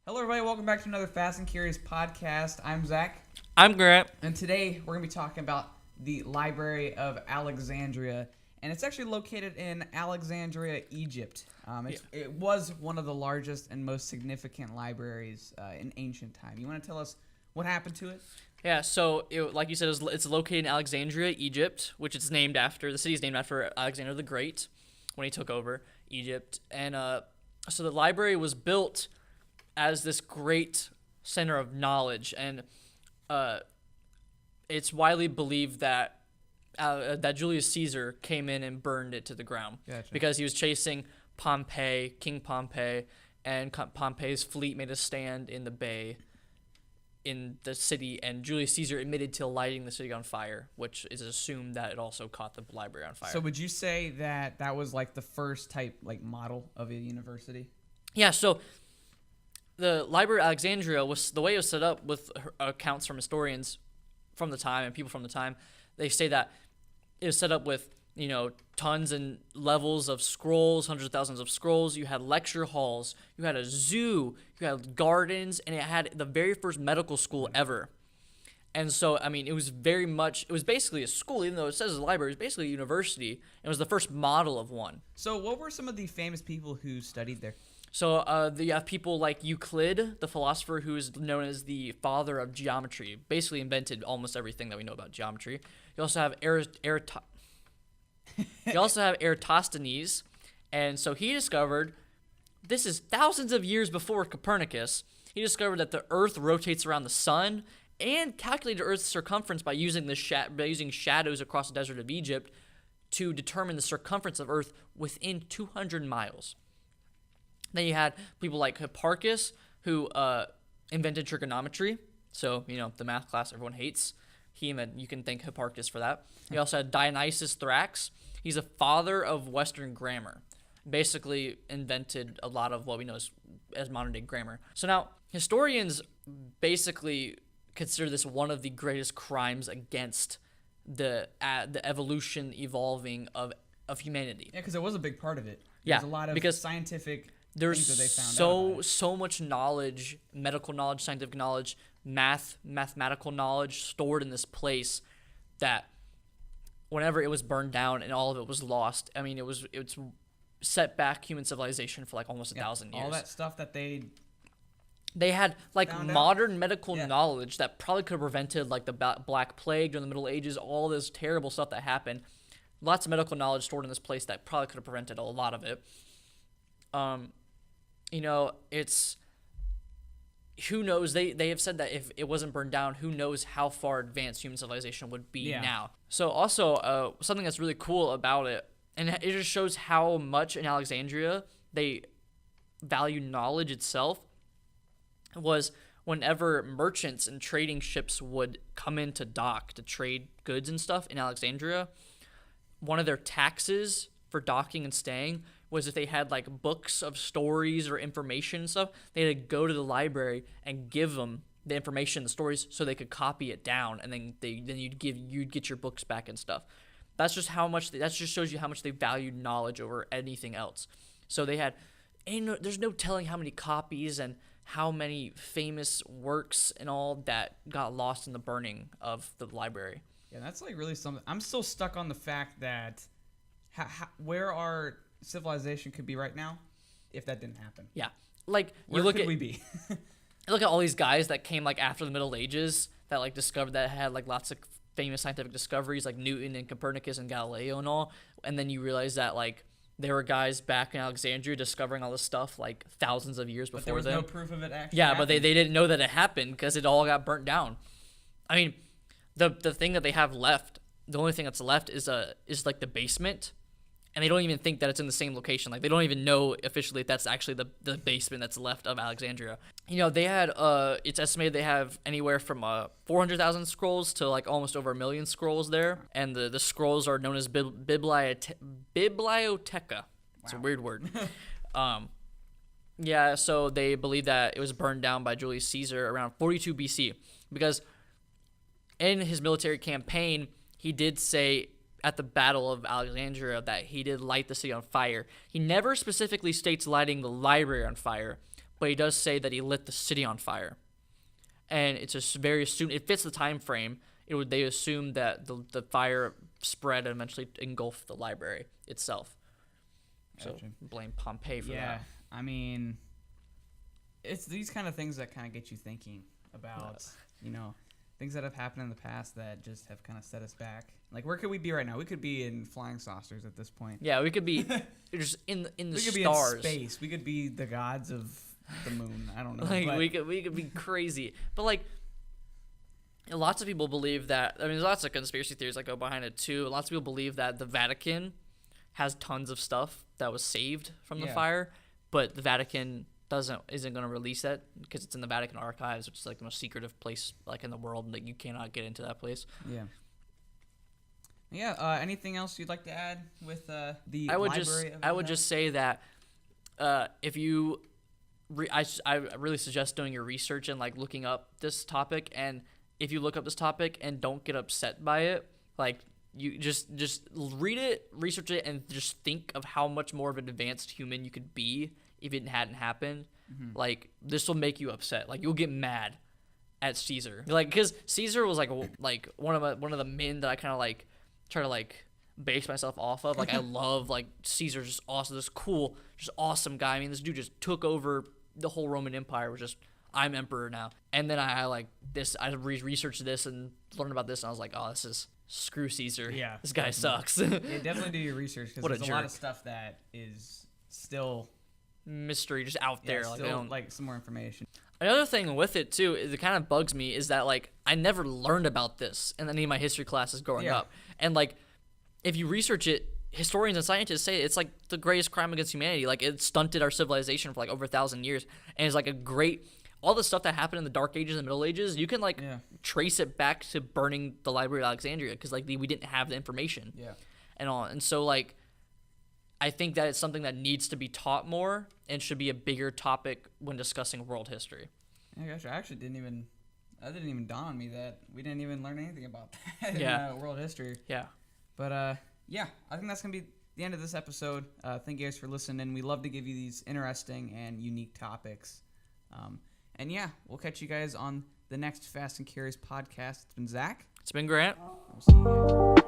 Hello, everybody. Welcome back to another Fast and Curious podcast. I'm Zach, I'm Grant. and today we're going to be talking about the Library of Alexandria, and it's actually located in Alexandria, Egypt. It was one of the largest and most significant libraries in ancient time. You want to tell us what happened to it? Yeah, so like you said, it's located in Alexandria, Egypt, which it's named after. The city is named after Alexander the Great when he took over Egypt. And so the library was built as this great center of knowledge, and it's widely believed that Julius Caesar came in and burned it to the ground. Gotcha. Because he was chasing King Pompey, and Pompey's fleet made a stand in the bay in the city, and Julius Caesar admitted to lighting the city on fire, which is assumed that it also caught the library on fire. So would you say that was like the first type model of a university? Yeah, so the Library of Alexandria was the way it was set up with accounts from historians from the time and people from the time. They say that it was set up with, tons and levels of scrolls, hundreds of thousands of scrolls. You had lecture halls, you had a zoo, you had gardens, and it had the very first medical school ever. And so, it was basically a school, even though it says it's a library, it was basically a university. It was the first model of one. So what were some of the famous people who studied there? So you have people like Euclid, the philosopher who is known as the father of geometry, basically invented almost everything that we know about geometry. You also have Eratosthenes, and so he discovered, this is thousands of years before Copernicus, he discovered that the Earth rotates around the sun, and calculated Earth's circumference by using using shadows across the desert of Egypt to determine the circumference of Earth within 200 miles. Then you had people like Hipparchus, who invented trigonometry. So, the math class everyone hates. You can thank Hipparchus for that. You also had Dionysius Thrax. He's a father of Western grammar. Basically invented a lot of what we know as modern-day grammar. So now, historians basically consider this one of the greatest crimes against the evolution, evolving of humanity. Yeah, because it was a big part of it. Yeah, There's a lot of because scientific there's things that they found out about it. so much knowledge, medical knowledge, scientific knowledge, mathematical knowledge stored in this place that whenever it was burned down and all of it was lost, it's set back human civilization for like almost 1,000 years. All that stuff that they had like found out. modern medical Yeah. knowledge that probably could have prevented like the Black Plague during the Middle Ages, all this terrible stuff that happened. Lots of medical knowledge stored in this place that probably could have prevented a lot of it. It's, who knows? They have said that if it wasn't burned down, who knows how far advanced human civilization would be now. So also, something that's really cool about it, and it just shows how much in Alexandria they value knowledge itself, was whenever merchants and trading ships would come into dock to trade goods and stuff in Alexandria, one of their taxes for docking and staying was if they had like books of stories or information and stuff, they had to go to the library and give them the information, the stories, so they could copy it down, and then you'd get your books back and stuff. That just shows you how much they valued knowledge over anything else. So they had, there's no telling how many copies and how many famous works and all that got lost in the burning of the library. Yeah, that's like really something. I'm still stuck on the fact that where our civilization could be right now if that didn't happen. Yeah, like Where could we be? you look at all these guys that came like after the Middle Ages that like discovered, that had like lots of famous scientific discoveries like Newton and Copernicus and Galileo and all, and then you realize that like there were guys back in Alexandria discovering all this stuff like thousands of years before But there was them. no proof of it actually Yeah, happening. but they didn't know that it happened because it all got burnt down. The thing that they have left, the only thing that's left is like the basement, and they don't even think that it's in the same location. Like they don't even know officially if that's actually the basement that's left of Alexandria. They had it's estimated they have anywhere from 400,000 scrolls to like almost over 1 million scrolls there, and the scrolls are known as biblioteca. It's a weird word. Yeah, so they believe that it was burned down by Julius Caesar around 42 BC, because in his military campaign, he did say at the Battle of Alexandria that he did light the city on fire. He never specifically states lighting the library on fire, but he does say that he lit the city on fire. And it's just very assumed, it fits the time frame. They assume that the fire spread and eventually engulfed the library itself. So Gotcha. blame Pompeii for that. Yeah, I mean, it's these kind of things that kind of get you thinking about, things that have happened in the past that just have kind of set us back. Like, where could we be right now? We could be in flying saucers at this point. Yeah, we could be just in the we could stars. be in space. We could be the gods of the moon. I don't know. Like, but we could be crazy. But, like, lots of people believe that, there's lots of conspiracy theories that go behind it, too. Lots of people believe that the Vatican has tons of stuff that was saved from the fire, but the Vatican isn't going to release that because it's in the Vatican archives, which is like the most secretive place like in the world, that you cannot get into that place. Anything else you'd like to add with the I would just say that if you I really suggest doing your research and like looking up this topic, and if you look up this topic and don't get upset by it, like, you just read it, research it, and just think of how much more of an advanced human you could be if it hadn't happened. Like, this will make you upset. Like, you'll get mad at Caesar. Like, because Caesar was like one of the men that I kind of like try to like base myself off of. Like, I love, like, Caesar's just awesome, this cool, just awesome guy. I mean, this dude just took over the whole Roman Empire. Was just, I'm emperor now. And then I researched this and learned about this, and I was like, oh, this is. Screw Caesar. Yeah, this guy sucks. Yeah, definitely do your research, because there's a lot of stuff that is still mystery, just out there. Like, still, like, some more information. Another thing with it too, is it kind of bugs me, is that like I never learned about this in any of my history classes growing up. And like, if you research it, historians and scientists say it's like the greatest crime against humanity. Like, it stunted our civilization for like over 1,000 years, and it's like a great. All the stuff that happened in the Dark Ages and the Middle Ages, you can like trace it back to burning the Library of Alexandria, because like we didn't have the information, and all. And so like, I think that it's something that needs to be taught more and should be a bigger topic when discussing world history. Yeah, gosh, that didn't even dawn on me that we didn't even learn anything about that in world history. Yeah, but I think that's gonna be the end of this episode. Thank you guys for listening. We love to give you these interesting and unique topics. And we'll catch you guys on the next Fast and Curious podcast. It's been Zach. It's been Grant. We'll see you guys.